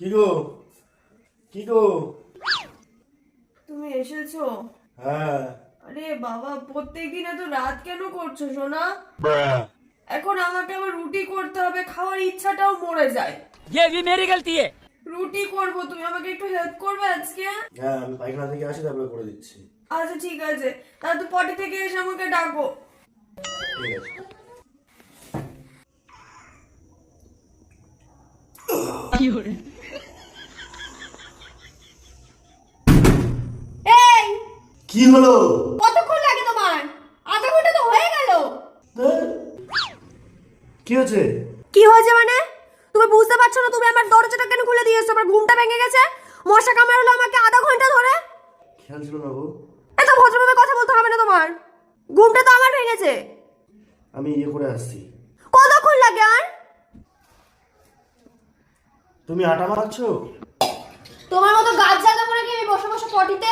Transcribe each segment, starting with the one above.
কি গো কি গো? তুমি এসেছো? হ্যাঁ। আরে বাবা, প্রত্যেকদিন এত রাত কেন করছো সোনা? এখন আমাকে আবার রুটি করতে হবে, খাওয়ার ইচ্ছাটাও মরে যায়। ये भी मेरी गलती है। রুটি করব, তুমি আমাকে একটু হেল্প করবে আজকে? হ্যাঁ, আমি পায়খানা থেকে আসি তারপরে করে দিচ্ছি। আচ্ছা ঠিক আছে, তাহলে তো পটি থেকে এসে আমাকে ডাকো। ঠিক আছে। এই, কি হলো? কতক্ষণ লাগে তোমার? আধা ঘন্টা তো হয়ে গেল। কি হয়েছে? কি হয়েছে মানে? তুমি বুঝতে পারছো না? তুমি আমার দরজাটা কেন খুলে দিয়েছো? আমার ঘুমটা ভেঙে গেছে। মশা কামড়ালো আমাকে আধা ঘন্টা ধরে। খেয়াল ছিল না গো। এত ভদ্রভাবে কথা বলতে হবে না তোমার। ঘুমটা তো আমার ভেঙেছে। আমি করে আসছি। কতক্ষণ লাগে আর? তুমি আটা মারছো? তোমার মতো গাছ জায়গা করে কি আমি বসে বসে পটিতে?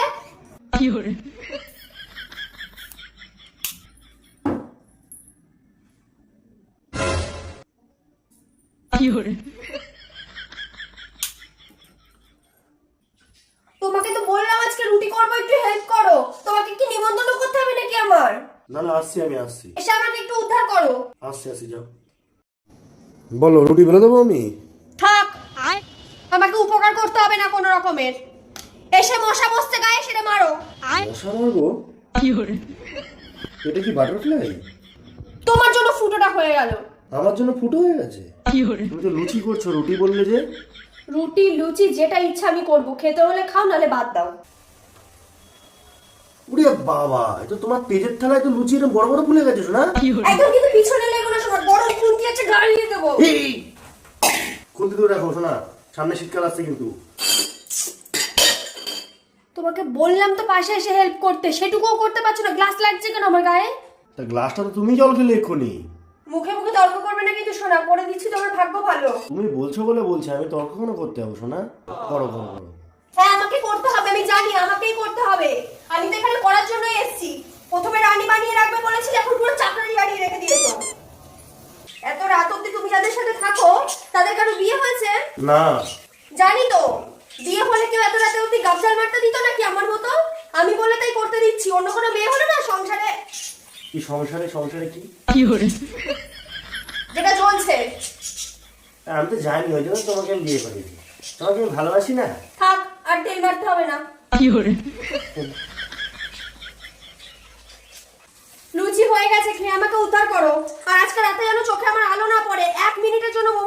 তোমাকে তো বললাম আজকে রুটি করবো, একটু হেল্প করো। তোমাকে কি নিমন্ত্রণ করতে হবে নাকি আমার? না না, আসছি, আমি আসছি। এসে আমাকে একটু উদ্ধার করো। আসছি যাও। বলো, রুটি বেলে দেবো আমি? থাক, আমাকে উপকার করতে হবে না কোনো রকমের। এসে মশা বসছে গায়ে, সেটা মারো। মশা মারবো? এটা কি বাটারফ্লাই? তোমার জন্য ফুটোটা হয়ে গেল। আমার জন্য ফুটো হয়ে গেছে? তুমি তো লুচি করছো, রুটি বললে যে? রুটি লুচি যেটা ইচ্ছা আমি করব, খেতে হলে খাও, নালে বাদ দাও। উড়ে বাবা, এটা তোমার পেটের থালায় তো লুচি এরকম বড় বড় ফুলে গেছে না? একদম কিন্তু পিছনে লেগো না শোনা, বড় খুন্তি আছে, গাড়িয়ে দেবো। খুন্তি দূরে রাখো শোনা, সামনে শীতকাল আসছে কিন্তু। তোমাকে বললাম তো পাশে এসে হেল্প করতে, সেটুকুও করতে পারছো না। গ্লাস লাগছে কেন আমার গায়ে? তা গ্লাসটা তো তুমি জল খেলে এক্ষুনি। মুখে মুখে তর্ক করবে না কিন্তু সোনা, করে দিচ্ছি, তোমার ভাগ্য ভালো। তুমি বলছো বলে বলছি, আমি তর্ক কেন করতে হবে শোনা? করো করো করো। হ্যাঁ, আমাকে করতে হবে, আমি জানি আমাকেই করতে হবে। আমি তো এখানে করার জন্যই এসেছি। প্রথমে রানী বানিয়ে রাখবে বলেছিলে, এখন পুরো চাকরানি বানিয়ে রেখে দিয়েছো। এত রাত অব্দি তুমি যাদের সাথে থাকো তাদের কারো বিয়ে হয়েছে? না। জানি তো, বিয়ে হলে কেউ এত রাতে অব্দি গাবজাল মারতে দিত নাকি আমার মতো? আমি বলে তাই করতে দিচ্ছি। অন্য কোনো মেয়ে হলে না সংসারে। কি সংসারে? সংসারে কি? যেটা চলছে। আমি তো জানি, ওই জন্য তোমাকে আমি বিয়ে করেছি। তোমাকে আমি ভালোবাসি না। থাক, আর তেল মারতে হবে না। লুচি হয়ে গেছে, খেয়ে আমাকে উদ্ধার করো। আর আজকে রাতে যেন চোখে আমার আলো না পড়ে। 1 মিনিটের জন্য মোবাইল